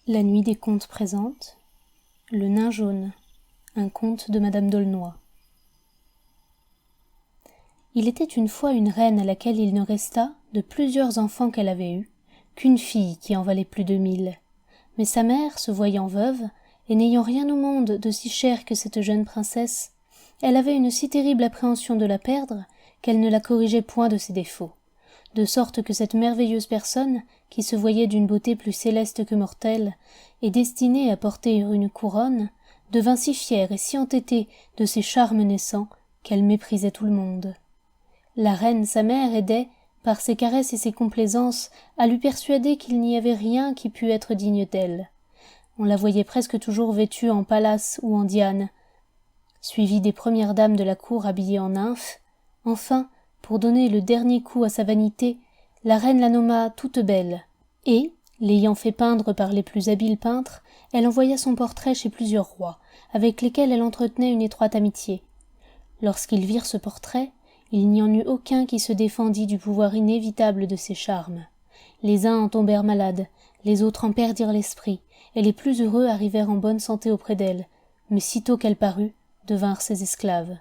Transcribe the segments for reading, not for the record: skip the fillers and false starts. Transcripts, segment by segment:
La nuit des contes présente Le nain jaune, un conte de Madame d'Aulnoy. Il était une fois une reine à laquelle il ne resta, de plusieurs enfants qu'elle avait eus, qu'une fille qui en valait plus de 1000. Mais sa mère, se voyant veuve, et n'ayant rien au monde de si cher que cette jeune princesse, elle avait une si terrible appréhension de la perdre, qu'elle ne la corrigeait point de ses défauts. De sorte que cette merveilleuse personne, qui se voyait d'une beauté plus céleste que mortelle, et destinée à porter une couronne, devint si fière et si entêtée de ses charmes naissants, qu'elle méprisait tout le monde. La reine, sa mère, aidait, par ses caresses et ses complaisances, à lui persuader qu'il n'y avait rien qui pût être digne d'elle. On la voyait presque toujours vêtue en Pallas ou en Diane, suivie des premières dames de la cour habillées en nymphes. Enfin, pour donner le dernier coup à sa vanité, la reine la nomma toute belle, et, l'ayant fait peindre par les plus habiles peintres, elle envoya son portrait chez plusieurs rois, avec lesquels elle entretenait une étroite amitié. Lorsqu'ils virent ce portrait, il n'y en eut aucun qui se défendît du pouvoir inévitable de ses charmes. Les uns en tombèrent malades, les autres en perdirent l'esprit, et les plus heureux arrivèrent en bonne santé auprès d'elle, mais sitôt qu'elle parut, devinrent ses esclaves.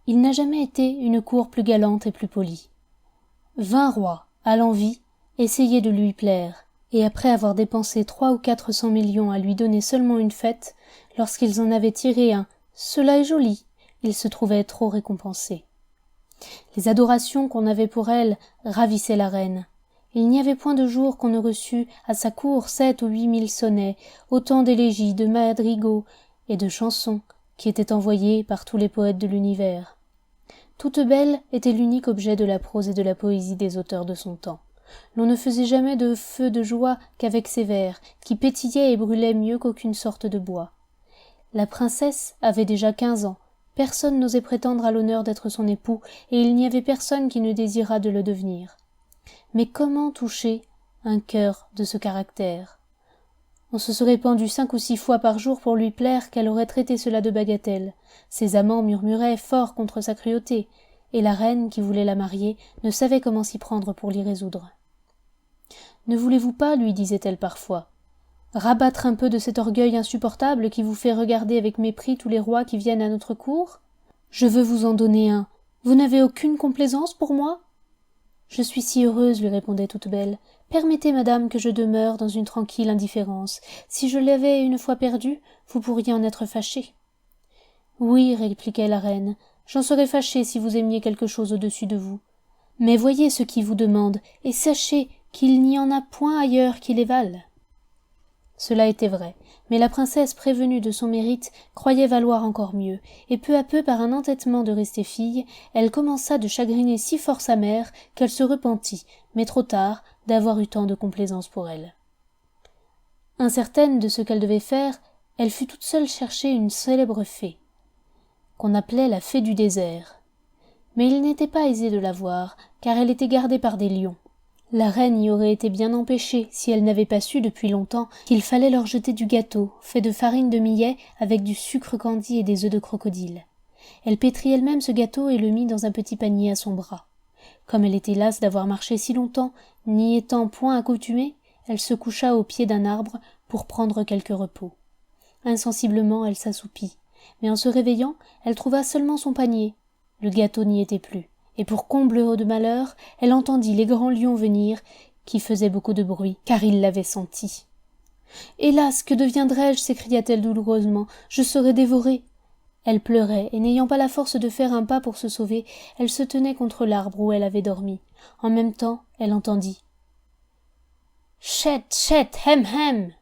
Il n'a jamais été une cour plus galante et plus polie. 20 rois, à l'envi, essayaient de lui plaire, et après avoir dépensé 300 ou 400 millions à lui donner seulement une fête, lorsqu'ils en avaient tiré un « cela est joli », ils se trouvaient trop récompensés. Les adorations qu'on avait pour elle ravissaient la reine. Il n'y avait point de jour qu'on ne reçût à sa cour 7 ou 8 000 sonnets, autant d'élégies, de madrigaux et de chansons qui étaient envoyés par tous les poètes de l'univers. Toute belle était l'unique objet de la prose et de la poésie des auteurs de son temps. L'on ne faisait jamais de feu de joie qu'avec ses vers, qui pétillaient et brûlaient mieux qu'aucune sorte de bois. La princesse avait déjà 15 ans, personne n'osait prétendre à l'honneur d'être son époux, et il n'y avait personne qui ne désirât de le devenir. Mais comment toucher un cœur de ce caractère? On se serait pendu 5 ou 6 fois par jour pour lui plaire qu'elle aurait traité cela de bagatelle. Ses amants murmuraient fort contre sa cruauté, et la reine, qui voulait la marier, ne savait comment s'y prendre pour l'y résoudre. « Ne voulez-vous pas, lui disait-elle parfois, rabattre un peu de cet orgueil insupportable qui vous fait regarder avec mépris tous les rois qui viennent à notre cour? Je veux vous en donner un. Vous n'avez aucune complaisance pour moi? » « Je suis si heureuse, lui répondait toute belle. Permettez, madame, que je demeure dans une tranquille indifférence. Si je l'avais une fois perdue, vous pourriez en être fâchée. Oui, répliquait la reine, j'en serais fâchée si vous aimiez quelque chose au-dessus de vous. Mais voyez ce qui vous demande, et sachez qu'il n'y en a point ailleurs qui les valent. Cela était vrai, mais la princesse, prévenue de son mérite, croyait valoir encore mieux, et peu à peu, par un entêtement de rester fille, elle commença de chagriner si fort sa mère qu'elle se repentit, mais trop tard, d'avoir eu tant de complaisance pour elle. Incertaine de ce qu'elle devait faire, elle fut toute seule chercher une célèbre fée, qu'on appelait la fée du désert. Mais il n'était pas aisé de la voir, car elle était gardée par des lions. La reine y aurait été bien empêchée si elle n'avait pas su depuis longtemps qu'il fallait leur jeter du gâteau, fait de farine de millet avec du sucre candi et des œufs de crocodile. Elle pétrit elle-même ce gâteau et le mit dans un petit panier à son bras. Comme elle était lasse d'avoir marché si longtemps, n'y étant point accoutumée, elle se coucha au pied d'un arbre pour prendre quelque repos. Insensiblement, elle s'assoupit, mais en se réveillant, elle trouva seulement son panier. Le gâteau n'y était plus. Et pour comble de malheur, elle entendit les grands lions venir, qui faisaient beaucoup de bruit, car ils l'avaient senti. « Hélas, que deviendrai-je » s'écria-t-elle douloureusement. « Je serai dévorée. » Elle pleurait, et n'ayant pas la force de faire un pas pour se sauver, elle se tenait contre l'arbre où elle avait dormi. En même temps, elle entendit « Chet, chet, hem, hem !»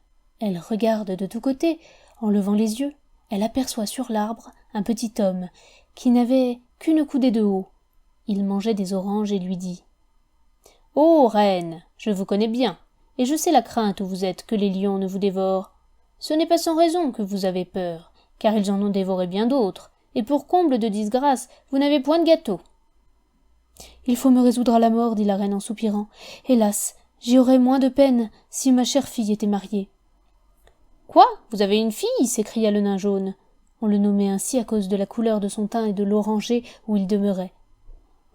Elle regarde de tous côtés. En levant les yeux, elle aperçoit sur l'arbre un petit homme, qui n'avait qu'une coudée de haut. Il mangeait des oranges et lui dit « Ô reine, je vous connais bien, et je sais la crainte où vous êtes que les lions ne vous dévorent. Ce n'est pas sans raison que vous avez peur, car ils en ont dévoré bien d'autres, et pour comble de disgrâce, vous n'avez point de gâteau. »« Il faut me résoudre à la mort, dit la reine en soupirant. Hélas, j'y aurais moins de peine si ma chère fille était mariée. »« Quoi, vous avez une fille » s'écria le nain jaune. On le nommait ainsi à cause de la couleur de son teint et de l'oranger où il demeurait.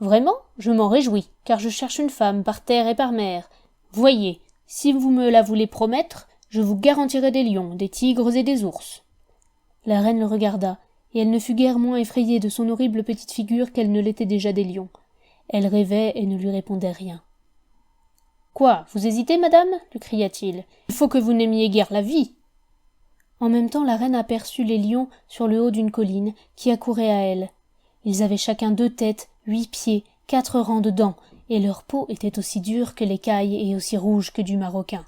Vraiment, je m'en réjouis, car je cherche une femme par terre et par mer. Voyez, si vous me la voulez promettre, Je vous garantirai des lions, des tigres et des ours. » La reine le regarda, et elle ne fut guère moins effrayée de son horrible petite figure qu'elle ne l'était déjà des lions. Elle rêvait et ne lui répondait rien. « Quoi, vous hésitez, madame » lui cria-t-il. « Il faut que vous n'aimiez guère la vie. » En même temps, la reine aperçut les lions sur le haut d'une colline, qui accouraient à elle. Ils avaient chacun 2 têtes, 8 pieds, 4 rangs de dents, et leur peau était aussi dure que l'écaille et aussi rouge que du maroquin.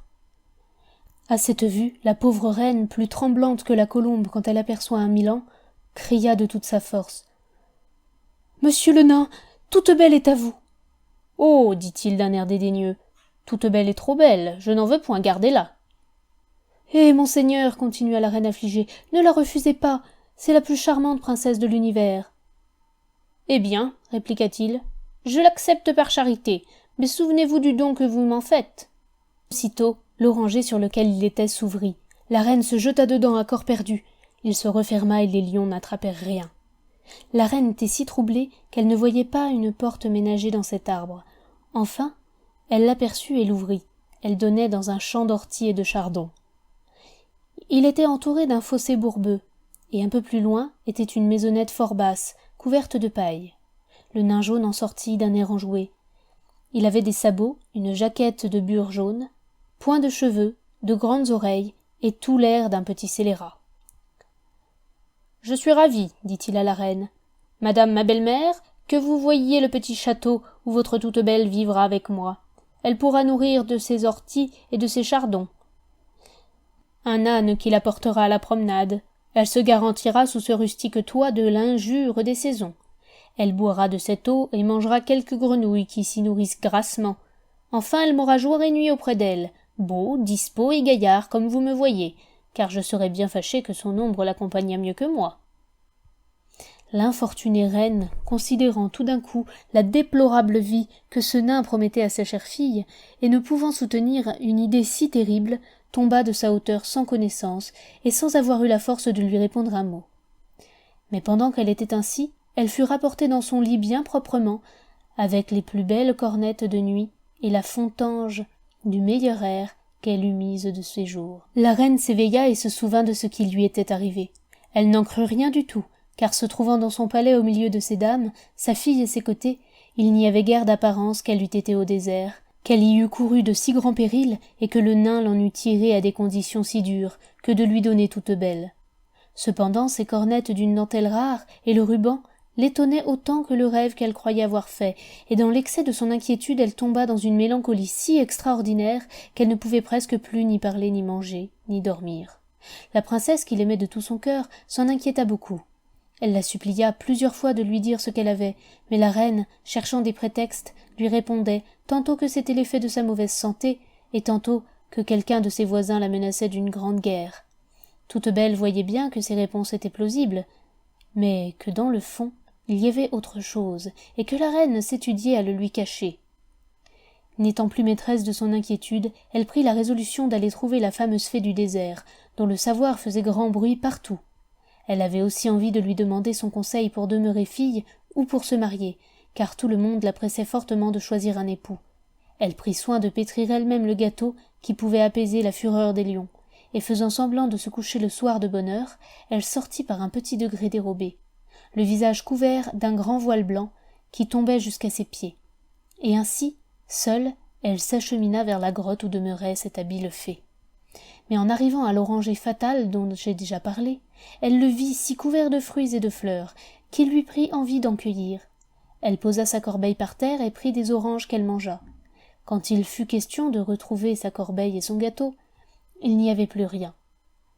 À cette vue, la pauvre reine, plus tremblante que la colombe quand elle aperçoit un Milan, cria de toute sa force. « Monsieur le nain, toute belle est à vous. »« Oh, dit-il d'un air dédaigneux, toute belle est trop belle, je n'en veux point, gardez-la. »« Eh, monseigneur, continua la reine affligée, ne la refusez pas, c'est la plus charmante princesse de l'univers. »« Eh bien, répliqua-t-il, je l'accepte par charité, mais souvenez-vous du don que vous m'en faites. » Aussitôt, l'oranger sur lequel il était s'ouvrit. La reine se jeta dedans à corps perdu. Il se referma et les lions n'attrapèrent rien. La reine était si troublée qu'elle ne voyait pas une porte ménagée dans cet arbre. Enfin, elle l'aperçut et l'ouvrit. Elle donnait dans un champ d'orties et de chardons. Il était entouré d'un fossé bourbeux, et un peu plus loin était une maisonnette fort basse, couverte de paille. Le nain jaune en sortit d'un air enjoué. Il avait des sabots, une jaquette de bure jaune, point de cheveux, de grandes oreilles, et tout l'air d'un petit scélérat. « Je suis ravi, dit-il à la reine. Madame ma belle-mère, que vous voyiez le petit château où votre toute belle vivra avec moi. Elle pourra nourrir de ses orties et de ses chardons. Un âne qui la portera à la promenade. Elle se garantira sous ce rustique toit de l'injure des saisons. Elle boira de cette eau et mangera quelques grenouilles qui s'y nourrissent grassement. Enfin, elle m'aura jour et nuit auprès d'elle, beau, dispos et gaillard comme vous me voyez, car je serais bien fâché que son ombre l'accompagnât mieux que moi. » L'infortunée reine, considérant tout d'un coup la déplorable vie que ce nain promettait à sa chère fille, et ne pouvant soutenir une idée si terrible, tomba de sa hauteur sans connaissance, et sans avoir eu la force de lui répondre un mot. Mais pendant qu'elle était ainsi, elle fut rapportée dans son lit bien proprement, avec les plus belles cornettes de nuit, et la fontange du meilleur air qu'elle eût mise de ses jours. La reine s'éveilla et se souvint de ce qui lui était arrivé. Elle n'en crut rien du tout, car se trouvant dans son palais au milieu de ses dames, sa fille à ses côtés, il n'y avait guère d'apparence qu'elle eût été au désert, qu'elle y eût couru de si grands périls, et que le nain l'en eût tirée à des conditions si dures, que de lui donner toute belle. Cependant, ses cornettes d'une dentelle rare, et le ruban, l'étonnaient autant que le rêve qu'elle croyait avoir fait, et dans l'excès de son inquiétude elle tomba dans une mélancolie si extraordinaire qu'elle ne pouvait presque plus ni parler ni manger, ni dormir. La princesse, qui l'aimait de tout son cœur, s'en inquiéta beaucoup. Elle la supplia plusieurs fois de lui dire ce qu'elle avait, mais la reine, cherchant des prétextes, lui répondait tantôt que c'était l'effet de sa mauvaise santé, et tantôt que quelqu'un de ses voisins la menaçait d'une grande guerre. Toute belle voyait bien que ces réponses étaient plausibles, mais que dans le fond, il y avait autre chose, et que la reine s'étudiait à le lui cacher. N'étant plus maîtresse de son inquiétude, elle prit la résolution d'aller trouver la fameuse fée du désert, dont le savoir faisait grand bruit partout. Elle avait aussi envie de lui demander son conseil pour demeurer fille ou pour se marier, car tout le monde la pressait fortement de choisir un époux. Elle prit soin de pétrir elle-même le gâteau qui pouvait apaiser la fureur des lions, et faisant semblant de se coucher le soir de bonne heure, elle sortit par un petit degré dérobé, le visage couvert d'un grand voile blanc qui tombait jusqu'à ses pieds. Et ainsi, seule, elle s'achemina vers la grotte où demeurait cette habile fée. Mais en arrivant à l'oranger fatal dont j'ai déjà parlé, elle le vit si couvert de fruits et de fleurs qu'il lui prit envie d'en cueillir. Elle posa sa corbeille par terre et prit des oranges qu'elle mangea. Quand il fut question de retrouver sa corbeille et son gâteau, il n'y avait plus rien.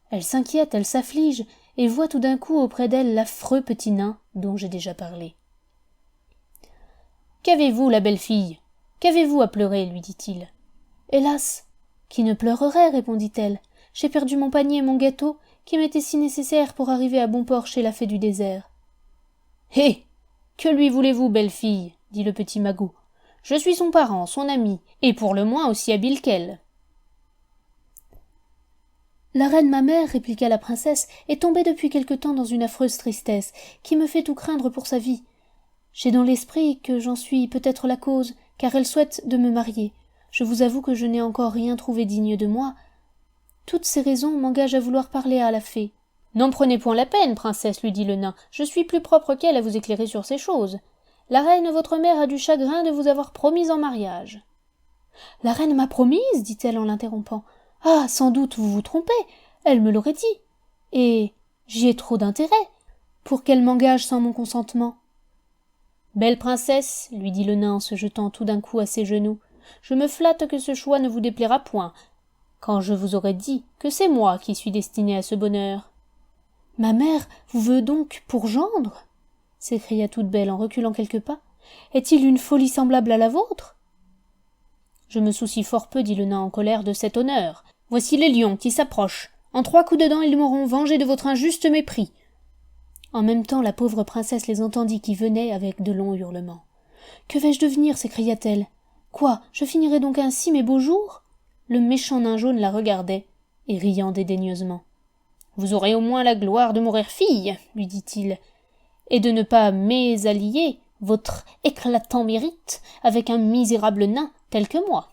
Elle s'inquiète, elle s'afflige, et voit tout d'un coup auprès d'elle l'affreux petit nain dont j'ai déjà parlé. « Qu'avez-vous, la belle fille? Qu'avez-vous à pleurer ?» lui dit-il. « Hélas, qui ne pleurerait, répondit-elle. J'ai perdu mon panier et mon gâteau, qui m'étaient si nécessaires pour arriver à bon port chez la fée du désert. »« Hé, que lui voulez-vous, belle fille ?» dit le petit magot. « Je suis son parent, son ami, et pour le moins aussi habile qu'elle. » La reine ma mère, répliqua la princesse, est tombée depuis quelque temps dans une affreuse tristesse, qui me fait tout craindre pour sa vie. J'ai dans l'esprit que j'en suis peut-être la cause, car elle souhaite de me marier. Je vous avoue que je n'ai encore rien trouvé digne de moi. Toutes ces raisons m'engagent à vouloir parler à la fée. »« N'en prenez point la peine, princesse, lui dit le nain. Je suis plus propre qu'elle à vous éclairer sur ces choses. La reine, votre mère, a du chagrin de vous avoir promise en mariage. »« La reine m'a promise, dit-elle en l'interrompant. Ah, sans doute vous vous trompez. Elle me l'aurait dit. Et j'y ai trop d'intérêt pour qu'elle m'engage sans mon consentement. »« Belle princesse, lui dit le nain en se jetant tout d'un coup à ses genoux, je me flatte que ce choix ne vous déplaira point, quand je vous aurais dit que c'est moi qui suis destinée à ce bonheur. »« Ma mère vous veut donc pour gendre ?» s'écria toute belle en reculant quelques pas. « Est-il une folie semblable à la vôtre ?»« Je me soucie fort peu, dit le nain en colère, de cet honneur. Voici les lions qui s'approchent. En 3 coups de dents, ils m'auront vengé de votre injuste mépris. » En même temps, la pauvre princesse les entendit qui venaient avec de longs hurlements. « Que vais-je devenir » s'écria-t-elle. « Quoi, je finirai donc ainsi mes beaux jours ?» Le méchant nain jaune la regardait, et riant dédaigneusement. « Vous aurez au moins la gloire de mourir fille, lui dit-il, et de ne pas mésallier votre éclatant mérite avec un misérable nain tel que moi. »«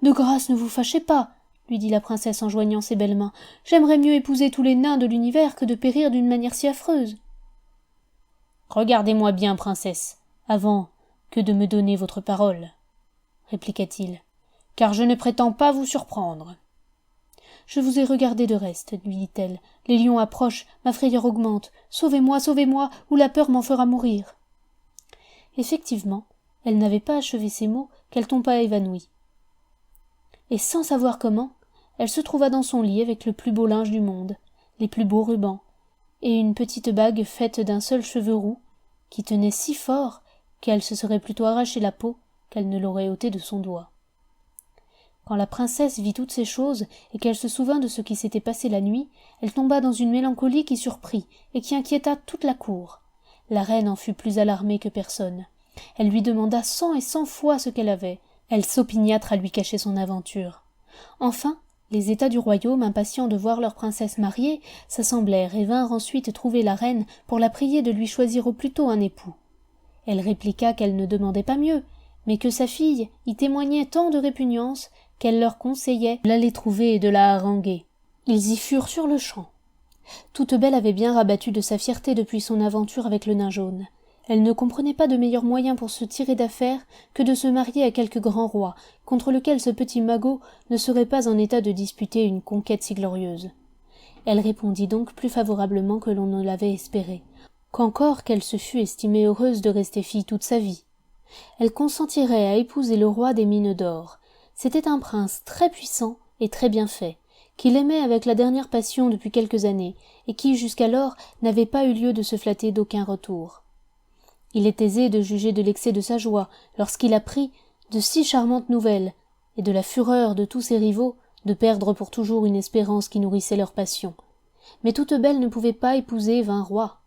De grâce, ne vous fâchez pas, lui dit la princesse en joignant ses belles mains. « J'aimerais mieux épouser tous les nains de l'univers que de périr d'une manière si affreuse. »« Regardez-moi bien, princesse, avant que de me donner votre parole, répliqua-t-il, car je ne prétends pas vous surprendre. »« Je vous ai regardé de reste, lui dit-elle. Les lions approchent, ma frayeur augmente. Sauvez-moi, sauvez-moi, ou la peur m'en fera mourir. » Effectivement, elle n'avait pas achevé ces mots qu'elle tomba évanouie. Et sans savoir comment, elle se trouva dans son lit avec le plus beau linge du monde, les plus beaux rubans, et une petite bague faite d'un seul cheveu roux, qui tenait si fort qu'elle se serait plutôt arraché la peau qu'elle ne l'aurait ôté de son doigt. Quand la princesse vit toutes ces choses et qu'elle se souvint de ce qui s'était passé la nuit, elle tomba dans une mélancolie qui surprit et qui inquiéta toute la cour. La reine en fut plus alarmée que personne. Elle lui demanda 100 et 100 fois ce qu'elle avait. Elle s'opiniâtre à lui cacher son aventure. Enfin, les États du royaume, impatients de voir leur princesse mariée, s'assemblèrent et vinrent ensuite trouver la reine pour la prier de lui choisir au plus tôt un époux. Elle répliqua qu'elle ne demandait pas mieux, mais que sa fille y témoignait tant de répugnance qu'elle leur conseillait de l'aller trouver et de la haranguer. Ils y furent sur-le-champ. Toute belle avait bien rabattu de sa fierté depuis son aventure avec le nain jaune. Elle ne comprenait pas de meilleur moyen pour se tirer d'affaire que de se marier à quelque grand roi, contre lequel ce petit magot ne serait pas en état de disputer une conquête si glorieuse. Elle répondit donc plus favorablement que l'on ne l'avait espéré, qu'encore qu'elle se fût estimée heureuse de rester fille toute sa vie. Elle consentirait à épouser le roi des mines d'or. C'était un prince très puissant et très bien fait, qu'il aimait avec la dernière passion depuis quelques années, et qui jusqu'alors n'avait pas eu lieu de se flatter d'aucun retour. Il est aisé de juger de l'excès de sa joie lorsqu'il apprit de si charmantes nouvelles, et de la fureur de tous ses rivaux de perdre pour toujours une espérance qui nourrissait leur passion. Mais toute belle ne pouvait pas épouser 20 rois.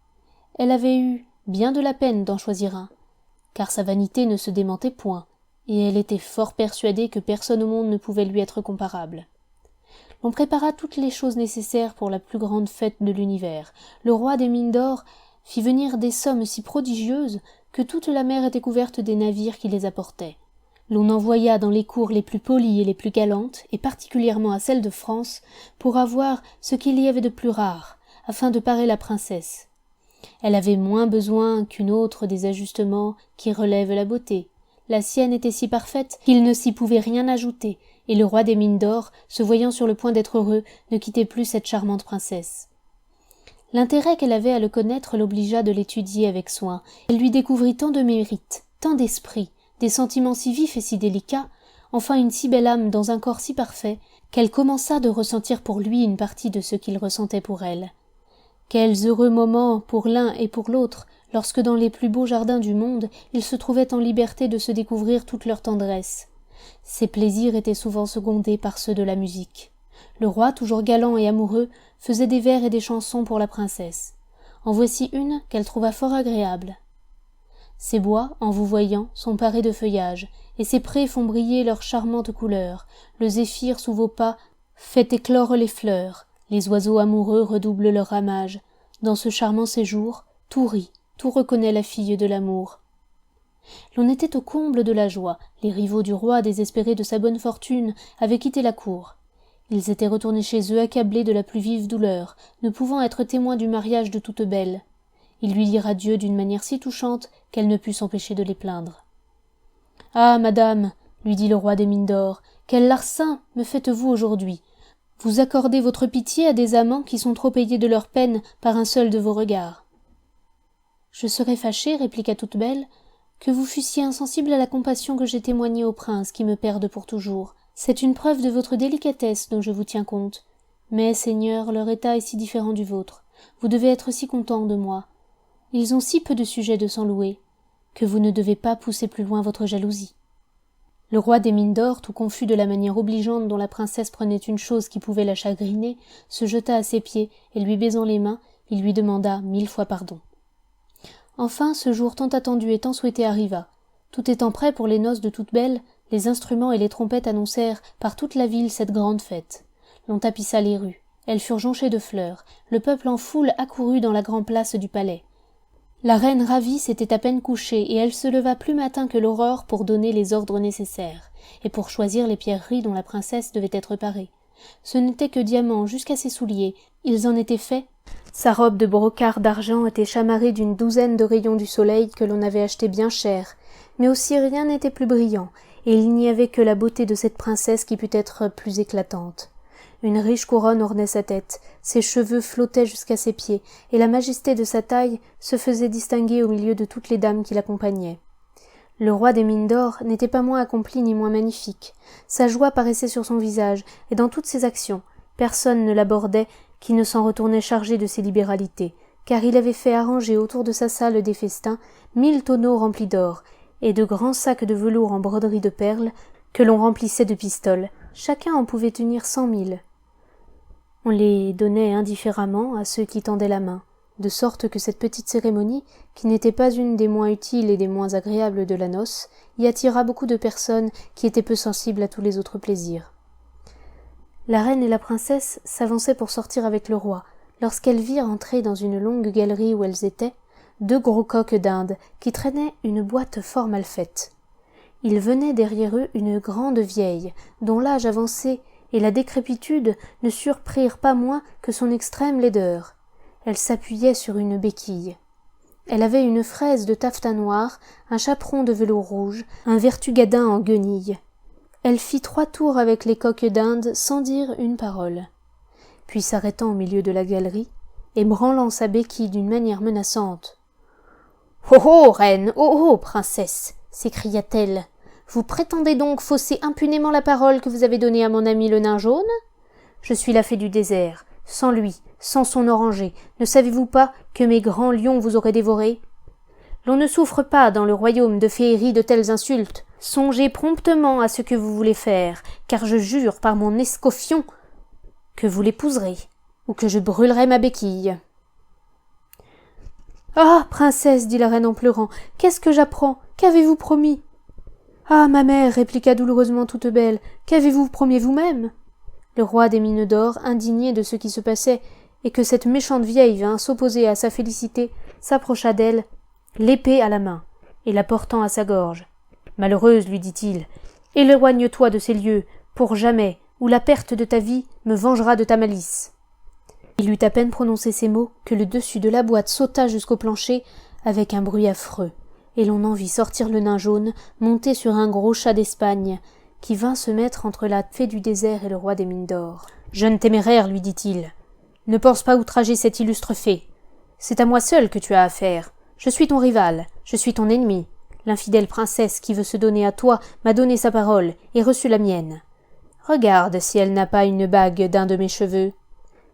Elle avait eu bien de la peine d'en choisir un, car sa vanité ne se démentait point, et elle était fort persuadée que personne au monde ne pouvait lui être comparable. On prépara toutes les choses nécessaires pour la plus grande fête de l'univers. Le roi des mines d'or fit venir des sommes si prodigieuses que toute la mer était couverte des navires qui les apportaient. L'on envoya dans les cours les plus polies et les plus galantes, et particulièrement à celles de France, pour avoir ce qu'il y avait de plus rare, afin de parer la princesse. Elle avait moins besoin qu'une autre des ajustements qui relèvent la beauté. La sienne était si parfaite qu'il ne s'y pouvait rien ajouter, et le roi des mines d'or, se voyant sur le point d'être heureux, ne quittait plus cette charmante princesse. L'intérêt qu'elle avait à le connaître l'obligea de l'étudier avec soin. Elle lui découvrit tant de mérites, tant d'esprit, des sentiments si vifs et si délicats, enfin une si belle âme dans un corps si parfait, qu'elle commença de ressentir pour lui une partie de ce qu'il ressentait pour elle. Quels heureux moments pour l'un et pour l'autre, lorsque dans les plus beaux jardins du monde, ils se trouvaient en liberté de se découvrir toute leur tendresse. Ces plaisirs étaient souvent secondés par ceux de la musique. Le roi, toujours galant et amoureux, faisait des vers et des chansons pour la princesse. En voici une qu'elle trouva fort agréable. Ces bois, en vous voyant, sont parés de feuillage, et ces prés font briller leurs charmantes couleurs. Le zéphyr sous vos pas fait éclore les fleurs. Les oiseaux amoureux redoublent leur ramage. Dans ce charmant séjour, tout rit, tout reconnaît la fille de l'amour. L'on était au comble de la joie. Les rivaux du roi, désespérés de sa bonne fortune, avaient quitté la cour. Ils étaient retournés chez eux accablés de la plus vive douleur, ne pouvant être témoins du mariage de toute belle. Ils lui dirent adieu d'une manière si touchante qu'elle ne put s'empêcher de les plaindre. « Ah, madame, lui dit le roi des mines d'or, quel larcin me faites-vous aujourd'hui? Vous accordez votre pitié à des amants qui sont trop payés de leur peine par un seul de vos regards. »« Je serais fâchée, répliqua Toute-Belle, que vous fussiez insensible à la compassion que j'ai témoignée au prince qui me perde pour toujours. C'est une preuve de votre délicatesse dont je vous tiens compte. Mais, seigneur, leur état est si différent du vôtre. Vous devez être si content de moi. Ils ont si peu de sujets de s'en louer, que vous ne devez pas pousser plus loin votre jalousie. » Le roi des mines d'or, tout confus de la manière obligeante dont la princesse prenait une chose qui pouvait la chagriner, se jeta à ses pieds, et lui baisant les mains, il lui demanda 1000 fois pardon. Enfin, ce jour tant attendu et tant souhaité arriva. Tout étant prêt pour les noces de Toute-Belle, les instruments et les trompettes annoncèrent par toute la ville cette grande fête. L'on tapissa les rues. Elles furent jonchées de fleurs. Le peuple en foule accourut dans la grande place du palais. La reine ravie s'était à peine couchée, et elle se leva plus matin que l'aurore pour donner les ordres nécessaires, et pour choisir les pierreries dont la princesse devait être parée. Ce n'était que diamants jusqu'à ses souliers, ils en étaient faits. Sa robe de brocart d'argent était chamarrée d'une douzaine de rayons du soleil que l'on avait achetés bien cher, mais aussi rien n'était plus brillant, et il n'y avait que la beauté de cette princesse qui pût être plus éclatante. Une riche couronne ornait sa tête, ses cheveux flottaient jusqu'à ses pieds, et la majesté de sa taille se faisait distinguer au milieu de toutes les dames qui l'accompagnaient. Le roi des mines d'or n'était pas moins accompli ni moins magnifique. Sa joie paraissait sur son visage, et dans toutes ses actions. Personne ne l'abordait qui ne s'en retournait chargé de ses libéralités, car il avait fait arranger autour de sa salle des festins 1000 tonneaux remplis d'or, et de grands sacs de velours en broderie de perles, que l'on remplissait de pistoles. Chacun en pouvait tenir 100 000. On les donnait indifféremment à ceux qui tendaient la main, de sorte que cette petite cérémonie, qui n'était pas une des moins utiles et des moins agréables de la noce, y attira beaucoup de personnes qui étaient peu sensibles à tous les autres plaisirs. La reine et la princesse s'avançaient pour sortir avec le roi, lorsqu'elles virent entrer dans une longue galerie où elles étaient 2 gros coqs d'Inde qui traînaient une boîte fort mal faite. Il venait derrière eux une grande vieille, dont l'âge avancé et la décrépitude ne surprirent pas moins que son extrême laideur. Elle s'appuyait sur une béquille. Elle avait une fraise de taffetas noir, un chaperon de velours rouge, un vertugadin en guenilles. Elle fit 3 tours avec les coqs d'Inde sans dire une parole. Puis s'arrêtant au milieu de la galerie, et branlant sa béquille d'une manière menaçante. « Oh oh, reine, oh oh, princesse !» s'écria-t-elle. « Vous prétendez donc fausser impunément la parole que vous avez donnée à mon ami le nain jaune ? Je suis la fée du désert. Sans lui, sans son oranger, ne savez-vous pas que mes grands lions vous auraient dévoré ? L'on ne souffre pas dans le royaume de féerie de telles insultes. Songez promptement à ce que vous voulez faire, car je jure par mon escoffion que vous l'épouserez, ou que je brûlerai ma béquille. »« Ah, princesse, dit la reine en pleurant, qu'est-ce que j'apprends ? Qu'avez-vous promis ? » ?»« Ah, ma mère, répliqua douloureusement Toute-Belle, qu'avez-vous promis vous-même ?» Le roi des mines d'or, indigné de ce qui se passait, et que cette méchante vieille vint s'opposer à sa félicité, s'approcha d'elle, l'épée à la main, et la portant à sa gorge. « Malheureuse, lui dit-il, éloigne-toi de ces lieux, pour jamais, ou la perte de ta vie me vengera de ta malice. » Il eut à peine prononcé ces mots que le dessus de la boîte sauta jusqu'au plancher avec un bruit affreux, et l'on en vit sortir le nain jaune, monté sur un gros chat d'Espagne, qui vint se mettre entre la fée du désert et le roi des mines d'or. « Jeune téméraire, lui dit-il, ne pense pas outrager cette illustre fée. C'est à moi seul que tu as affaire. Je suis ton rival, je suis ton ennemi. L'infidèle princesse qui veut se donner à toi m'a donné sa parole et reçu la mienne. Regarde si elle n'a pas une bague d'un de mes cheveux.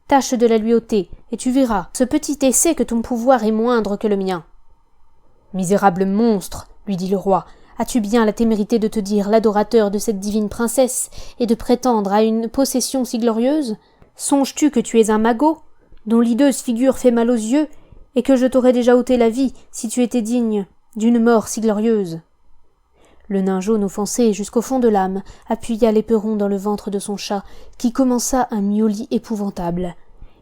Tâche de la lui ôter, et tu verras, ce petit essai que ton pouvoir est moindre que le mien. »« Misérable monstre, lui dit le roi, as-tu bien la témérité de te dire l'adorateur de cette divine princesse et de prétendre à une possession si glorieuse ? Songes-tu que tu es un magot, dont l'hideuse figure fait mal aux yeux, et que je t'aurais déjà ôté la vie si tu étais digne d'une mort si glorieuse ?» Le nain jaune offensé jusqu'au fond de l'âme appuya l'éperon dans le ventre de son chat, qui commença un miaulis épouvantable.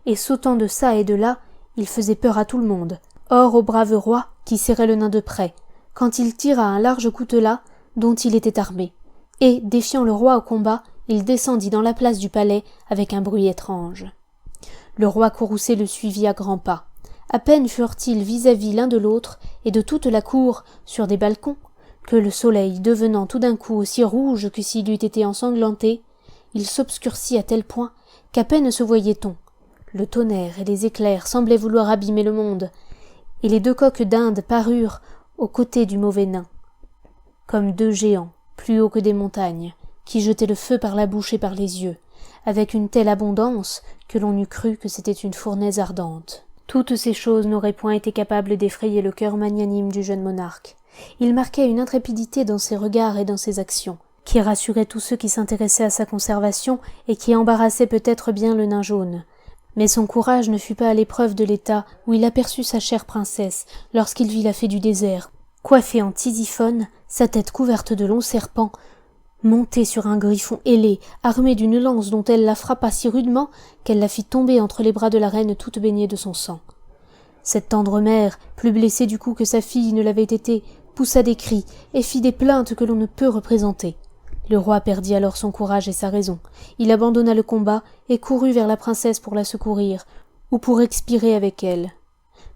Et sautant de çà et de là, il faisait peur à tout le monde. Or au brave roi, qui serrait le nain de près, quand il tira un large coutelas dont il était armé. Et, défiant le roi au combat, Il descendit dans la place du palais avec un bruit étrange. Le roi Courroucé le suivit à grands pas. À peine furent-ils vis-à-vis l'un de l'autre et de toute la cour sur des balcons, que le soleil, devenant tout d'un coup aussi rouge que s'il eût été ensanglanté, il s'obscurcit à tel point qu'à peine se voyait-on. Le tonnerre et les éclairs semblaient vouloir abîmer le monde, et les deux coqs d'Inde parurent aux côtés du mauvais nain, comme deux géants, plus hauts que des montagnes, qui jetaient le feu par la bouche et par les yeux, avec une telle abondance que l'on eût cru que c'était une fournaise ardente. Toutes ces choses n'auraient point été capables d'effrayer le cœur magnanime du jeune monarque. Il marquait une intrépidité dans ses regards et dans ses actions, qui rassurait tous ceux qui s'intéressaient à sa conservation et qui embarrassait peut-être bien le nain jaune. Mais son courage ne fut pas à l'épreuve de l'état où il aperçut sa chère princesse lorsqu'il vit la fée du désert, coiffée en Tisiphone, sa tête couverte de longs serpents, montée sur un griffon ailé, armée d'une lance dont elle la frappa si rudement qu'elle la fit tomber entre les bras de la reine toute baignée de son sang. Cette tendre mère, plus blessée du coup que sa fille ne l'avait été, poussa des cris et fit des plaintes que l'on ne peut représenter. Le roi perdit alors son courage et sa raison. Il abandonna le combat et courut vers la princesse pour la secourir, ou pour expirer avec elle.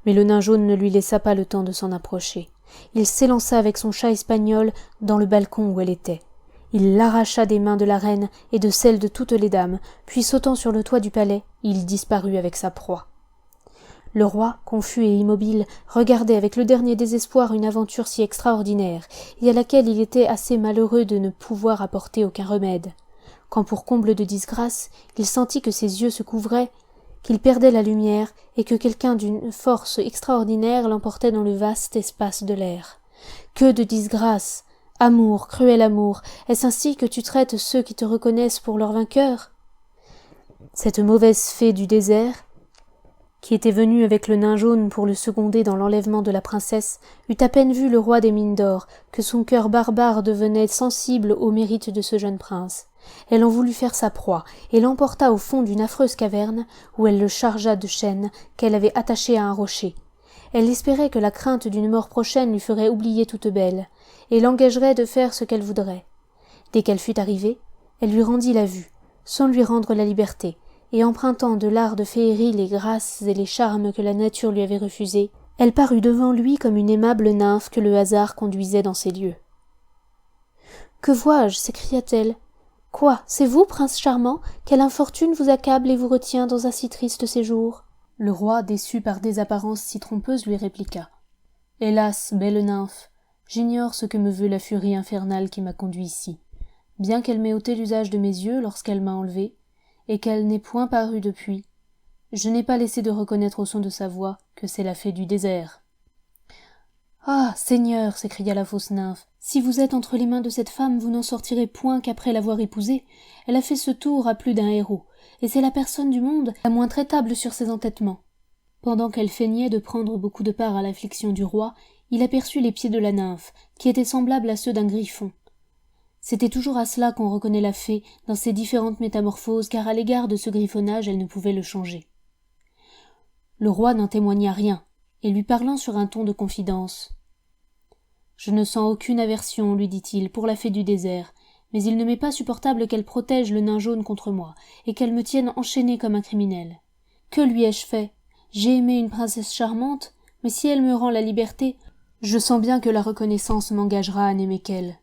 Mais le nain jaune ne lui laissa pas le temps de s'en approcher. Il s'élança avec son chat espagnol dans le balcon où elle était. Il l'arracha des mains de la reine et de celles de toutes les dames, puis sautant sur le toit du palais, il disparut avec sa proie. Le roi, confus et immobile, regardait avec le dernier désespoir une aventure si extraordinaire, et à laquelle il était assez malheureux de ne pouvoir apporter aucun remède. Quand pour comble de disgrâce, il sentit que ses yeux se couvraient, qu'il perdait la lumière, et que quelqu'un d'une force extraordinaire l'emportait dans le vaste espace de l'air. Que de disgrâce! Amour, cruel amour, est-ce ainsi que tu traites ceux qui te reconnaissent pour leur vainqueur? Cette mauvaise fée du désert, qui était venue avec le nain jaune pour le seconder dans l'enlèvement de la princesse, eut à peine vu le roi des mines d'or, que son cœur barbare devenait sensible au mérite de ce jeune prince. Elle en voulut faire sa proie, et l'emporta au fond d'une affreuse caverne, où elle le chargea de chaînes qu'elle avait attachées à un rocher. Elle espérait que la crainte d'une mort prochaine lui ferait oublier toute belle, et l'engagerait de faire ce qu'elle voudrait. Dès qu'elle fut arrivée, elle lui rendit la vue, sans lui rendre la liberté, et empruntant de l'art de féerie les grâces et les charmes que la nature lui avait refusés, elle parut devant lui comme une aimable nymphe que le hasard conduisait dans ces lieux. « Que vois-je » s'écria-t-elle. « Quoi, c'est vous, prince charmant? Quelle infortune vous accable et vous retient dans un si triste séjour ?» Le roi, déçu par des apparences si trompeuses, lui répliqua. « Hélas, belle nymphe, j'ignore ce que me veut la furie infernale qui m'a conduit ici. Bien qu'elle m'ait ôté l'usage de mes yeux lorsqu'elle m'a enlevé, et qu'elle n'ait point paru depuis, je n'ai pas laissé de reconnaître au son de sa voix que c'est la fée du désert. »« Ah, Seigneur, s'écria la fausse nymphe, si vous êtes entre les mains de cette femme, vous n'en sortirez point qu'après l'avoir épousée. Elle a fait ce tour à plus d'un héros, et c'est la personne du monde la moins traitable sur ses entêtements. » Pendant qu'elle feignait de prendre beaucoup de part à l'affliction du roi, il aperçut les pieds de la nymphe, qui étaient semblables à ceux d'un griffon. C'était toujours à cela qu'on reconnaît la fée dans ses différentes métamorphoses, car à l'égard de ce griffonnage, elle ne pouvait le changer. Le roi n'en témoigna rien, et lui parlant sur un ton de confidence. « Je ne sens aucune aversion, lui dit-il, pour la fée du désert, mais il ne m'est pas supportable qu'elle protège le nain jaune contre moi, et qu'elle me tienne enchaîné comme un criminel. Que lui ai-je fait? J'ai aimé une princesse charmante, mais si elle me rend la liberté, je sens bien que la reconnaissance m'engagera à n'aimer qu'elle. »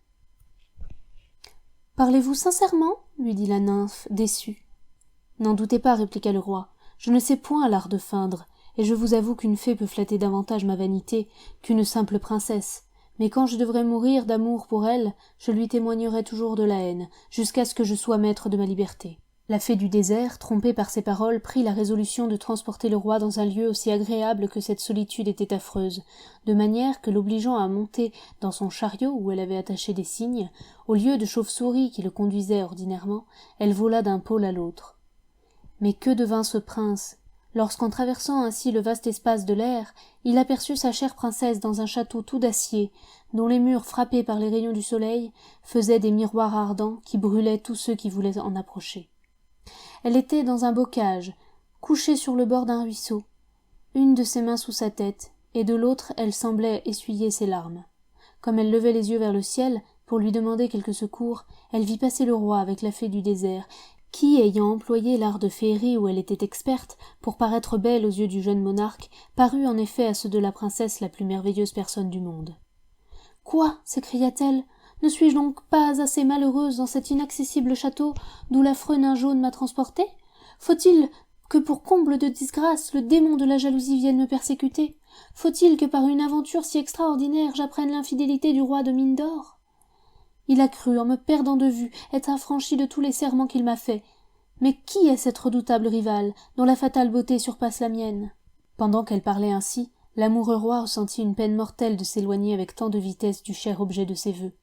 « Parlez-vous sincèrement » lui dit la nymphe, déçue. « N'en doutez pas, répliqua le roi, je ne sais point l'art de feindre, et je vous avoue qu'une fée peut flatter davantage ma vanité qu'une simple princesse, mais quand je devrais mourir d'amour pour elle, je lui témoignerai toujours de la haine, jusqu'à ce que je sois maître de ma liberté. » La fée du désert, trompée par ces paroles, prit la résolution de transporter le roi dans un lieu aussi agréable que cette solitude était affreuse, de manière que, l'obligeant à monter dans son chariot où elle avait attaché des cygnes, au lieu de chauve-souris qui le conduisait ordinairement, elle vola d'un pôle à l'autre. Mais que devint ce prince lorsqu'en traversant ainsi le vaste espace de l'air, il aperçut sa chère princesse dans un château tout d'acier, dont les murs frappés par les rayons du soleil faisaient des miroirs ardents qui brûlaient tous ceux qui voulaient en approcher. Elle était dans un bocage, couchée sur le bord d'un ruisseau, une de ses mains sous sa tête, et de l'autre elle semblait essuyer ses larmes. Comme elle levait les yeux vers le ciel, pour lui demander quelque secours, elle vit passer le roi avec la fée du désert, qui, ayant employé l'art de féerie où elle était experte, pour paraître belle aux yeux du jeune monarque, parut en effet à ceux de la princesse la plus merveilleuse personne du monde. « Quoi » s'écria-t-elle, « ne suis-je donc pas assez malheureuse dans cet inaccessible château d'où l'affreux nain jaune m'a transportée? Faut-il que pour comble de disgrâce le démon de la jalousie vienne me persécuter? Faut-il que par une aventure si extraordinaire j'apprenne l'infidélité du roi de mine d'or? Il a cru, en me perdant de vue, être affranchi de tous les serments qu'il m'a faits. Mais qui est cette redoutable rivale, dont la fatale beauté surpasse la mienne ?» Pendant qu'elle parlait ainsi, l'amoureux roi ressentit une peine mortelle de s'éloigner avec tant de vitesse du cher objet de ses vœux.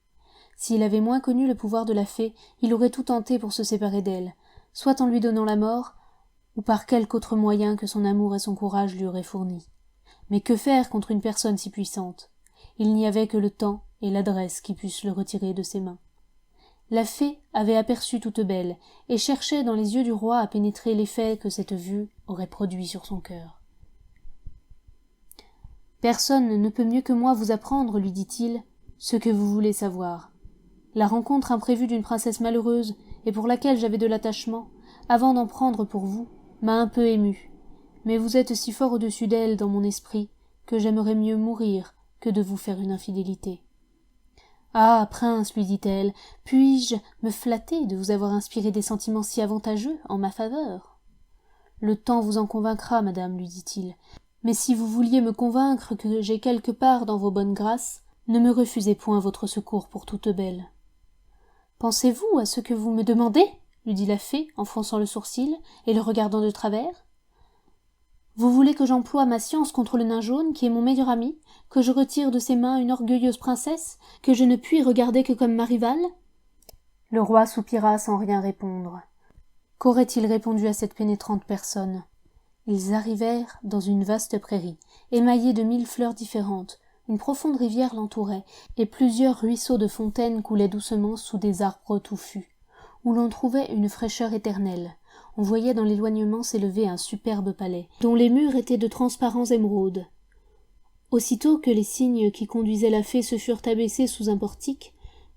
S'il avait moins connu le pouvoir de la fée, il aurait tout tenté pour se séparer d'elle, soit en lui donnant la mort, ou par quelque autre moyen que son amour et son courage lui auraient fourni. Mais que faire contre une personne si puissante? Il n'y avait que le temps et l'adresse qui pussent le retirer de ses mains. La fée avait aperçu Toute-Belle, et cherchait dans les yeux du roi à pénétrer l'effet que cette vue aurait produit sur son cœur. « Personne ne peut mieux que moi vous apprendre, lui dit-il, ce que vous voulez savoir. La rencontre imprévue d'une princesse malheureuse, et pour laquelle j'avais de l'attachement, avant d'en prendre pour vous, m'a un peu ému. Mais vous êtes si fort au-dessus d'elle dans mon esprit, que j'aimerais mieux mourir que de vous faire une infidélité. » « Ah, prince, lui dit-elle, puis-je me flatter de vous avoir inspiré des sentiments si avantageux en ma faveur? »« Le temps vous en convaincra, madame, lui dit-il, mais si vous vouliez me convaincre que j'ai quelque part dans vos bonnes grâces, ne me refusez point votre secours pour Toute-Belle. »« Pensez-vous à ce que vous me demandez ?» lui dit la fée, en fronçant le sourcil et le regardant de travers. « Vous voulez que j'emploie ma science contre le nain jaune, qui est mon meilleur ami, que je retire de ses mains une orgueilleuse princesse, que je ne puis regarder que comme ma rivale ?» Le roi soupira sans rien répondre. Qu'aurait-il répondu à cette pénétrante personne? Ils arrivèrent dans une vaste prairie, émaillée de 1000 fleurs différentes. Une profonde rivière l'entourait, et plusieurs ruisseaux de fontaines coulaient doucement sous des arbres touffus, où l'on trouvait une fraîcheur éternelle. On voyait dans l'éloignement s'élever un superbe palais, dont les murs étaient de transparents émeraudes. Aussitôt que les cygnes qui conduisaient la fée se furent abaissés sous un portique,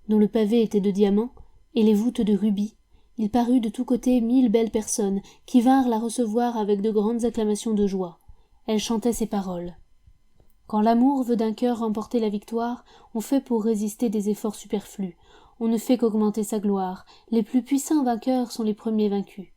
dont le pavé était de diamants, et les voûtes de rubis, il parut de tous côtés 1000 belles personnes, qui vinrent la recevoir avec de grandes acclamations de joie. Elle chantait ces paroles. Quand l'amour veut d'un cœur remporter la victoire, on fait pour résister des efforts superflus. On ne fait qu'augmenter sa gloire. Les plus puissants vainqueurs sont les premiers vaincus.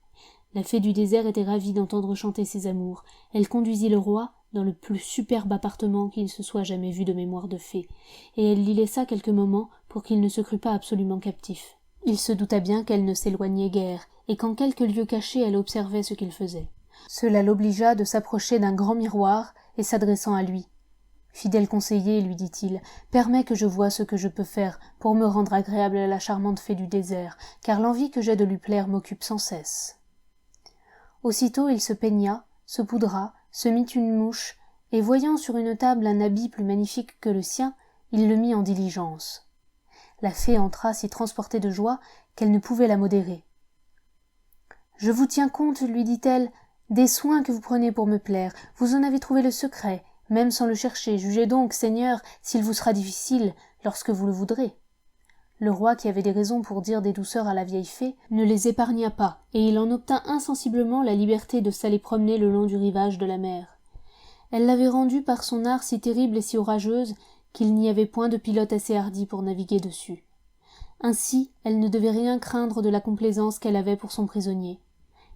La fée du désert était ravie d'entendre chanter ses amours. Elle conduisit le roi dans le plus superbe appartement qu'il se soit jamais vu de mémoire de fée, et elle l'y laissa quelques moments pour qu'il ne se crût pas absolument captif. Il se douta bien qu'elle ne s'éloignait guère, et qu'en quelques lieux cachés elle observait ce qu'il faisait. Cela l'obligea de s'approcher d'un grand miroir, et s'adressant à lui. « Fidèle conseiller, lui dit-il, permets que je voie ce que je peux faire pour me rendre agréable à la charmante fée du désert, car l'envie que j'ai de lui plaire m'occupe sans cesse. » Aussitôt il se peigna, se poudra, se mit une mouche, et voyant sur une table un habit plus magnifique que le sien, il le mit en diligence. La fée entra si transportée de joie qu'elle ne pouvait la modérer. « Je vous tiens compte, lui dit-elle, des soins que vous prenez pour me plaire. Vous en avez trouvé le secret, même sans le chercher. Jugez donc, Seigneur, s'il vous sera difficile, lorsque vous le voudrez. » Le roi, qui avait des raisons pour dire des douceurs à la vieille fée, ne les épargna pas, et il en obtint insensiblement la liberté de s'aller promener le long du rivage de la mer. Elle l'avait rendue par son art si terrible et si orageuse qu'il n'y avait point de pilote assez hardi pour naviguer dessus. Ainsi, elle ne devait rien craindre de la complaisance qu'elle avait pour son prisonnier.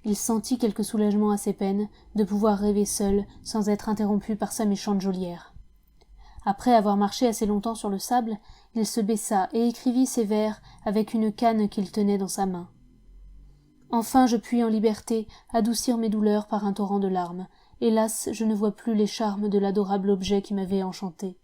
Il sentit quelque soulagement à ses peines de pouvoir rêver seul, sans être interrompu par sa méchante geôlière. Après avoir marché assez longtemps sur le sable, il se baissa et écrivit ces vers avec une canne qu'il tenait dans sa main. « Enfin je puis en liberté adoucir mes douleurs par un torrent de larmes. Hélas, je ne vois plus les charmes de l'adorable objet qui m'avait enchanté.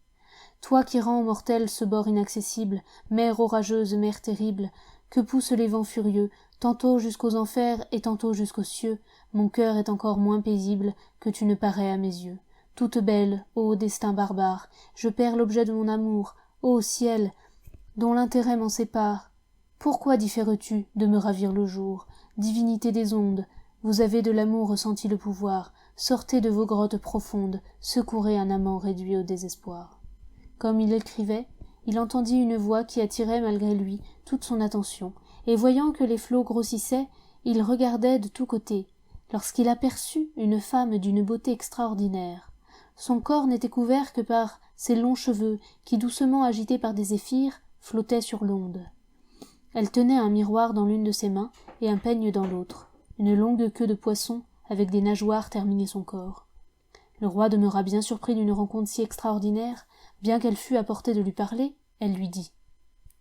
Toi qui rends aux mortels ce bord inaccessible, mer orageuse, mer terrible, que poussent les vents furieux, tantôt jusqu'aux enfers et tantôt jusqu'aux cieux, mon cœur est encore moins paisible que tu ne parais à mes yeux. Toute-Belle, ô destin barbare, je perds l'objet de mon amour, ô ciel, dont l'intérêt m'en sépare. Pourquoi différes-tu de me ravir le jour? Divinité des ondes, vous avez de l'amour ressenti le pouvoir, sortez de vos grottes profondes, secourez un amant réduit au désespoir. » Comme il écrivait, il entendit une voix qui attirait malgré lui toute son attention, et voyant que les flots grossissaient, il regardait de tous côtés, lorsqu'il aperçut une femme d'une beauté extraordinaire. Son corps n'était couvert que par ses longs cheveux qui, doucement agités par des zéphyrs, flottaient sur l'onde. Elle tenait un miroir dans l'une de ses mains et un peigne dans l'autre. Une longue queue de poisson avec des nageoires terminait son corps. Le roi demeura bien surpris d'une rencontre si extraordinaire. Bien qu'elle fût à portée de lui parler, elle lui dit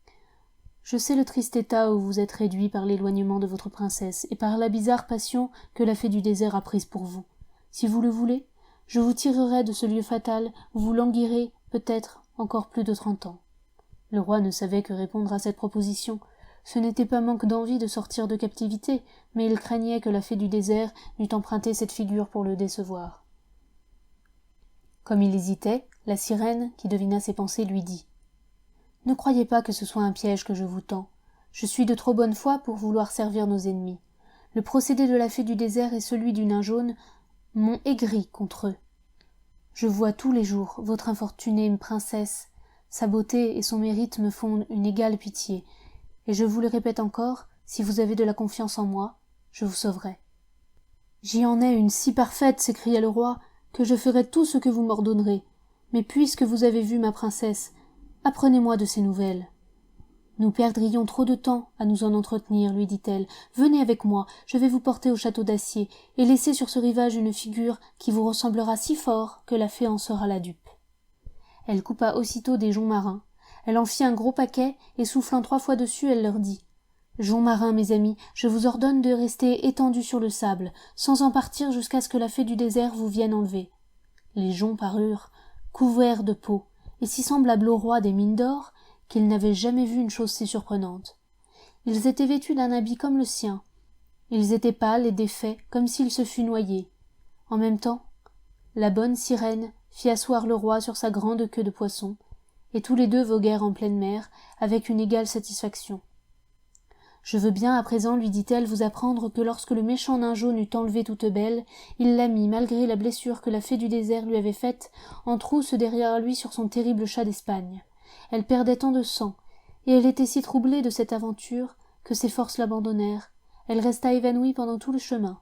« Je sais le triste état où vous êtes réduit par l'éloignement de votre princesse et par la bizarre passion que la fée du désert a prise pour vous. Si vous le voulez, je vous tirerai de ce lieu fatal où vous languirez, peut-être, encore plus de 30 ans. » Le roi ne savait que répondre à cette proposition. Ce n'était pas manque d'envie de sortir de captivité, mais il craignait que la fée du désert n'eût emprunté cette figure pour le décevoir. Comme il hésitait, la sirène, qui devina ses pensées, lui dit « Ne croyez pas que ce soit un piège que je vous tends. Je suis de trop bonne foi pour vouloir servir nos ennemis. Le procédé de la fée du désert et celui du nain jaune m'ont aigri contre eux. Je vois tous les jours votre infortunée princesse. Sa beauté et son mérite me font une égale pitié, et je vous le répète encore, si vous avez de la confiance en moi, je vous sauverai. »« J'y en ai une si parfaite, s'écria le roi, que je ferai tout ce que vous m'ordonnerez. Mais puisque vous avez vu ma princesse, apprenez-moi de ses nouvelles. »« Nous perdrions trop de temps à nous en entretenir, lui dit-elle. Venez avec moi, je vais vous porter au château d'Acier, et laisser sur ce rivage une figure qui vous ressemblera si fort que la fée en sera la dupe. » Elle coupa aussitôt des joncs marins. Elle en fit un gros paquet, et soufflant 3 fois dessus, elle leur dit « Joncs marins, mes amis, je vous ordonne de rester étendus sur le sable, sans en partir jusqu'à ce que la fée du désert vous vienne enlever. » Les joncs parurent, couverts de peau, et si semblables au roi des mines d'or, qu'il n'avait jamais vu une chose si surprenante. Ils étaient vêtus d'un habit comme le sien. Ils étaient pâles et défaits, comme s'il se fût noyé. En même temps, la bonne sirène fit asseoir le roi sur sa grande queue de poisson, et tous les deux voguèrent en pleine mer, avec une égale satisfaction. « Je veux bien à présent, lui dit-elle, vous apprendre que lorsque le méchant nain jaune eut enlevé Toute-Belle, il la mit, malgré la blessure que la fée du désert lui avait faite, en trousse derrière lui sur son terrible chat d'Espagne. Elle perdait tant de sang, et elle était si troublée de cette aventure, que ses forces l'abandonnèrent. Elle resta évanouie pendant tout le chemin.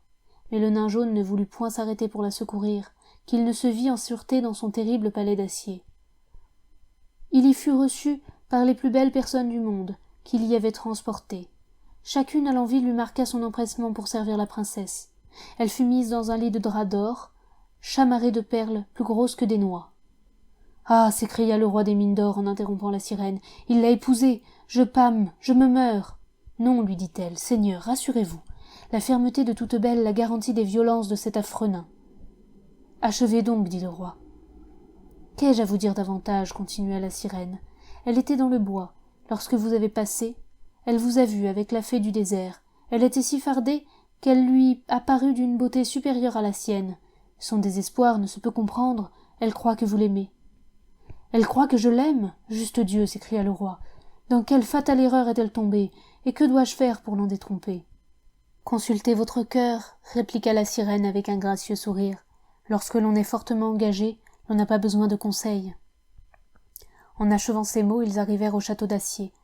Mais le nain jaune ne voulut point s'arrêter pour la secourir, qu'il ne se vit en sûreté dans son terrible palais d'acier. Il y fut reçu par les plus belles personnes du monde, qu'il y avait transportées. Chacune à l'envie lui marqua son empressement pour servir la princesse. Elle fut mise dans un lit de drap d'or, chamarré de perles plus grosses que des noix. « Ah !» s'écria le roi des mines d'or en interrompant la sirène, « il l'a épousée, je pâme, je me meurs. »« Non, lui dit-elle, seigneur, rassurez-vous, la fermeté de Toute-Belle la garantit des violences de cet affreux nain. »« Achevez donc, dit le roi. »« Qu'ai-je à vous dire davantage ?» continua la sirène. « Elle était dans le bois. Lorsque vous avez passé, elle vous a vu avec la fée du désert. Elle était si fardée qu'elle lui apparut d'une beauté supérieure à la sienne. Son désespoir ne se peut comprendre, elle croit que vous l'aimez. »« Elle croit que je l'aime ? Juste Dieu !» s'écria le roi. « Dans quelle fatale erreur est-elle tombée, et que dois-je faire pour l'en détromper ?»« Consultez votre cœur, » répliqua la sirène avec un gracieux sourire. « Lorsque l'on est fortement engagé, l'on n'a pas besoin de conseils. » En achevant ces mots, ils arrivèrent au château d'Acier.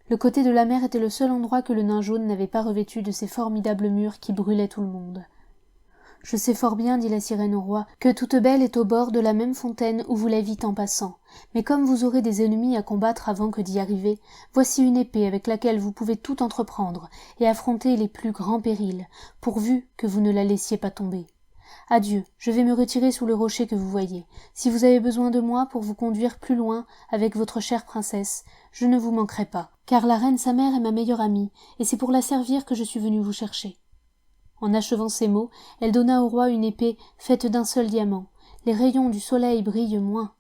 Le côté de la mer était le seul endroit que le nain jaune n'avait pas revêtu de ces formidables murs qui brûlaient tout le monde. « Je sais fort bien, dit la sirène au roi, que Toute-Belle est au bord de la même fontaine où vous la vîtes en passant. Mais comme vous aurez des ennemis à combattre avant que d'y arriver, voici une épée avec laquelle vous pouvez tout entreprendre et affronter les plus grands périls, pourvu que vous ne la laissiez pas tomber. Adieu, je vais me retirer sous le rocher que vous voyez. Si vous avez besoin de moi pour vous conduire plus loin avec votre chère princesse, je ne vous manquerai pas, car la reine sa mère est ma meilleure amie, et c'est pour la servir que je suis venue vous chercher. » En achevant ces mots, elle donna au roi une épée faite d'un seul diamant. Les rayons du soleil brillent moins.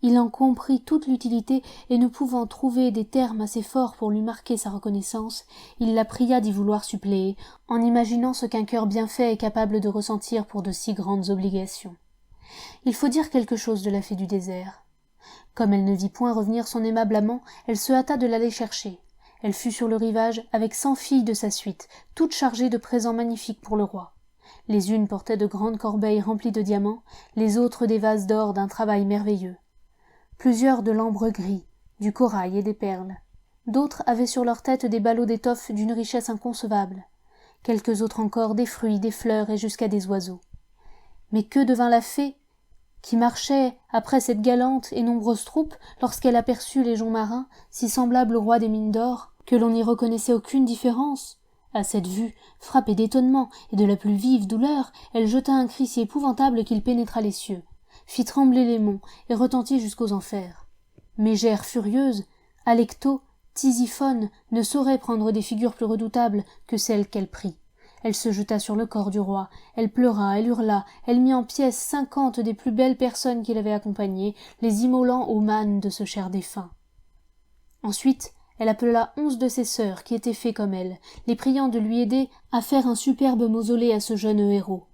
Il en comprit toute l'utilité, et ne pouvant trouver des termes assez forts pour lui marquer sa reconnaissance, il la pria d'y vouloir suppléer, en imaginant ce qu'un cœur bien fait est capable de ressentir pour de si grandes obligations. Il faut dire quelque chose de la fée du désert. Comme elle ne vit point revenir son aimable amant, elle se hâta de l'aller chercher. Elle fut sur le rivage avec 100 filles de sa suite, toutes chargées de présents magnifiques pour le roi. Les unes portaient de grandes corbeilles remplies de diamants, les autres des vases d'or d'un travail merveilleux. Plusieurs de l'ambre gris, du corail et des perles. D'autres avaient sur leur tête des ballots d'étoffes d'une richesse inconcevable. Quelques autres encore des fruits, des fleurs et jusqu'à des oiseaux. Mais que devint la fée, qui marchait après cette galante et nombreuse troupe lorsqu'elle aperçut les joncs marins, si semblables au roi des mines d'or, que l'on n'y reconnaissait aucune différence? À cette vue, frappée d'étonnement et de la plus vive douleur, elle jeta un cri si épouvantable qu'il pénétra les cieux, fit trembler les monts et retentit jusqu'aux enfers. Mégère furieuse, Alecto, Tisiphone ne sauraient prendre des figures plus redoutables que celles qu'elle prit. Elle se jeta sur le corps du roi, elle pleura, elle hurla, elle mit en pièces 50 des plus belles personnes qui l'avaient accompagnée, les immolant au mâne de ce cher défunt. Ensuite, elle appela 11 de ses sœurs qui étaient fées comme elle, les priant de lui aider à faire un superbe mausolée à ce jeune héros.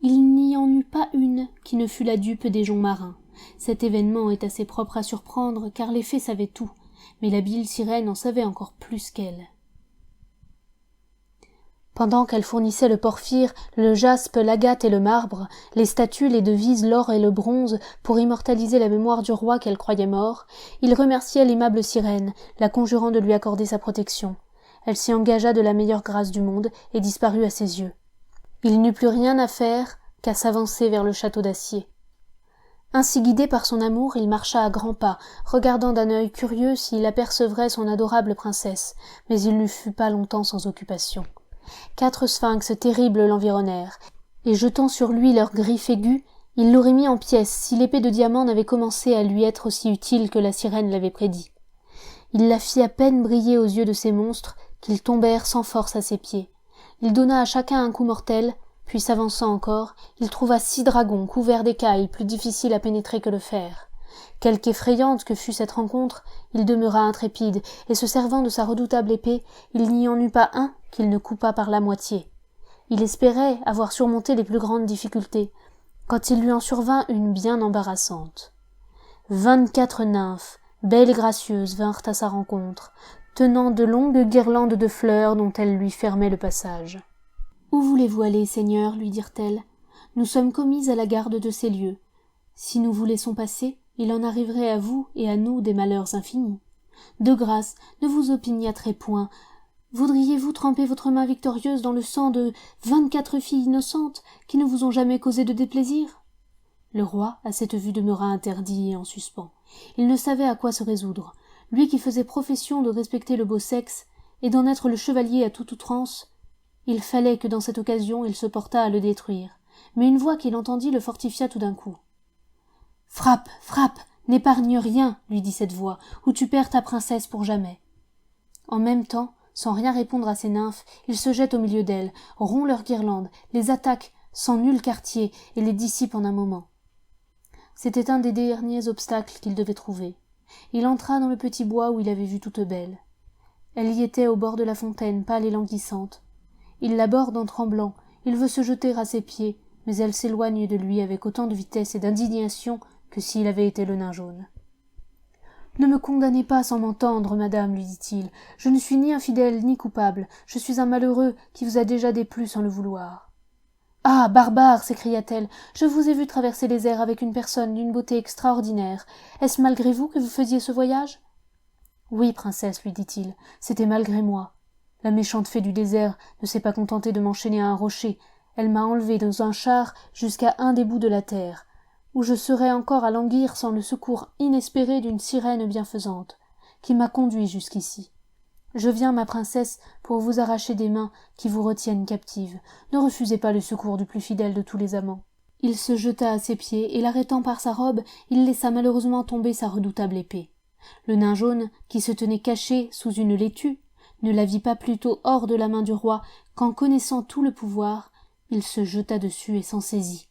Il n'y en eut pas une qui ne fût la dupe des joncs marins. Cet événement est assez propre à surprendre, car les fées savaient tout, mais l'habile sirène en savait encore plus qu'elle. Pendant qu'elle fournissait le porphyre, le jaspe, l'agate et le marbre, les statues, les devises, l'or et le bronze, pour immortaliser la mémoire du roi qu'elle croyait mort, il remerciait l'aimable sirène, la conjurant de lui accorder sa protection. Elle s'y engagea de la meilleure grâce du monde et disparut à ses yeux. Il n'eut plus rien à faire qu'à s'avancer vers le château d'acier. Ainsi guidé par son amour, il marcha à grands pas, regardant d'un œil curieux s'il apercevrait son adorable princesse, mais il ne fut pas longtemps sans occupation. 4 sphinx terribles l'environnèrent, et jetant sur lui leurs griffes aiguës, il l'aurait mis en pièces si l'épée de diamant n'avait commencé à lui être aussi utile que la sirène l'avait prédit. Il la fit à peine briller aux yeux de ces monstres qu'ils tombèrent sans force à ses pieds. Il donna à chacun un coup mortel, puis s'avançant encore, il trouva 6 dragons couverts d'écailles plus difficiles à pénétrer que le fer. Quelque effrayante que fût cette rencontre, il demeura intrépide, et se servant de sa redoutable épée, il n'y en eut pas un qu'il ne coupa par la moitié. Il espérait avoir surmonté les plus grandes difficultés, quand il lui en survint une bien embarrassante. 24 nymphes, belles et gracieuses, vinrent à sa rencontre, tenant de longues guirlandes de fleurs dont elles lui fermaient le passage. « Où voulez-vous aller, Seigneur ?» lui dirent-elles. « Nous sommes commises à la garde de ces lieux. Si nous vous laissons passer, il en arriverait à vous et à nous des malheurs infinis. De grâce, ne vous opiniâtrez point. Voudriez-vous tremper votre main victorieuse dans le sang de 24 filles innocentes qui ne vous ont jamais causé de déplaisir ?» Le roi, à cette vue, demeura interdit et en suspens. Il ne savait à quoi se résoudre. Lui qui faisait profession de respecter le beau sexe et d'en être le chevalier à toute outrance, il fallait que dans cette occasion il se portât à le détruire. Mais une voix qu'il entendit le fortifia tout d'un coup. « Frappe, frappe, n'épargne rien, lui dit cette voix, ou tu perds ta princesse pour jamais. » En même temps, sans rien répondre à ces nymphes, il se jette au milieu d'elles, rompt leurs guirlandes, les attaque sans nul quartier et les dissipe en un moment. C'était un des derniers obstacles qu'il devait trouver. Il entra dans le petit bois où il avait vu toute belle. Elle y était au bord de la fontaine, pâle et languissante. Il l'aborde en tremblant, il veut se jeter à ses pieds, mais elle s'éloigne de lui avec autant de vitesse et d'indignation que s'il avait été le nain jaune. « Ne me condamnez pas sans m'entendre, madame, lui dit-il. Je ne suis ni infidèle ni coupable. Je suis un malheureux qui vous a déjà déplu sans le vouloir. »« Ah, barbare !» s'écria-t-elle. « Je vous ai vu traverser les airs avec une personne d'une beauté extraordinaire. Est-ce malgré vous que vous faisiez ce voyage ?»« Oui, princesse, lui dit-il, c'était malgré moi. La méchante fée du désert ne s'est pas contentée de m'enchaîner à un rocher. Elle m'a enlevé dans un char jusqu'à un des bouts de la terre, où je serais encore à languir sans le secours inespéré d'une sirène bienfaisante, qui m'a conduit jusqu'ici. Je viens, ma princesse, pour vous arracher des mains qui vous retiennent captive. Ne refusez pas le secours du plus fidèle de tous les amants. » Il se jeta à ses pieds, et l'arrêtant par sa robe, il laissa malheureusement tomber sa redoutable épée. Le nain jaune, qui se tenait caché sous une laitue, ne la vit pas plutôt hors de la main du roi qu'en connaissant tout le pouvoir, il se jeta dessus et s'en saisit.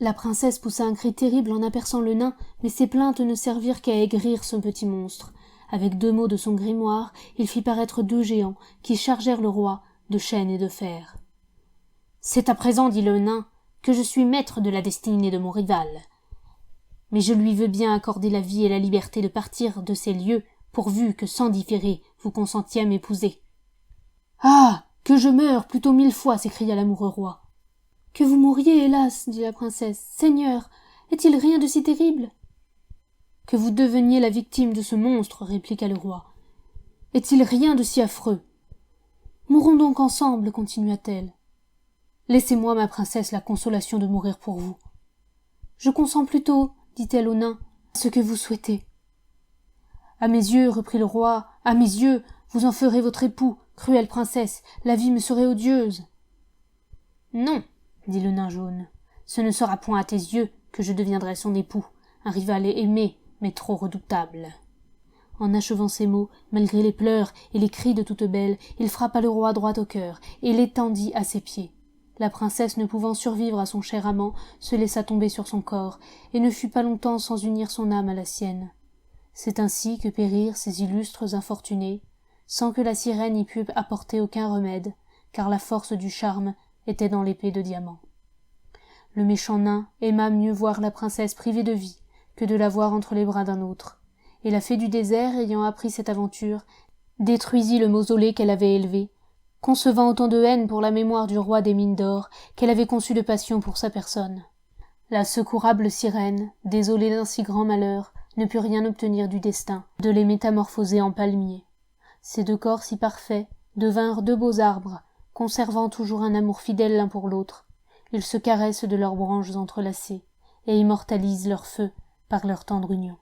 La princesse poussa un cri terrible en aperçant le nain, mais ses plaintes ne servirent qu'à aigrir ce petit monstre. Avec 2 mots de son grimoire, il fit paraître 2 géants, qui chargèrent le roi de chaînes et de fer. « C'est à présent, dit le nain, que je suis maître de la destinée de mon rival. Mais je lui veux bien accorder la vie et la liberté de partir de ces lieux, pourvu que, sans différer, vous consentiez à m'épouser. »« Ah, que je meure plutôt 1000 fois !» s'écria l'amoureux roi. « Que vous mouriez, hélas !» dit la princesse. « Seigneur, est-il rien de si terrible ?» que vous deveniez la victime de ce monstre, répliqua le roi. Est-il rien de si affreux? Mourons donc ensemble, continua-t-elle. Laissez-moi, ma princesse, la consolation de mourir pour vous. Je consens plutôt, dit-elle au nain, à ce que vous souhaitez. À mes yeux, reprit le roi, à mes yeux, vous en ferez votre époux, cruelle princesse, la vie me serait odieuse. Non, dit le nain jaune, ce ne sera point à tes yeux que je deviendrai son époux, un rival aimé, mais trop redoutable. En achevant ces mots, malgré les pleurs et les cris de toute belle, il frappa le roi droit au cœur et l'étendit à ses pieds. La princesse, ne pouvant survivre à son cher amant, se laissa tomber sur son corps, et ne fut pas longtemps sans unir son âme à la sienne. C'est ainsi que périrent ces illustres infortunés, sans que la sirène n'y pût apporter aucun remède, car la force du charme était dans l'épée de diamant. Le méchant nain aima mieux voir la princesse privée de vie que de la voir entre les bras d'un autre, et la fée du désert, ayant appris cette aventure, détruisit le mausolée qu'elle avait élevé, concevant autant de haine pour la mémoire du roi des mines d'or qu'elle avait conçu de passion pour sa personne. La secourable sirène, désolée d'un si grand malheur, ne put rien obtenir du destin de les métamorphoser en palmiers. Ces deux corps si parfaits devinrent deux beaux arbres, conservant toujours un amour fidèle l'un pour l'autre. Ils se caressent de leurs branches entrelacées et immortalisent leur feu par leur tendre union.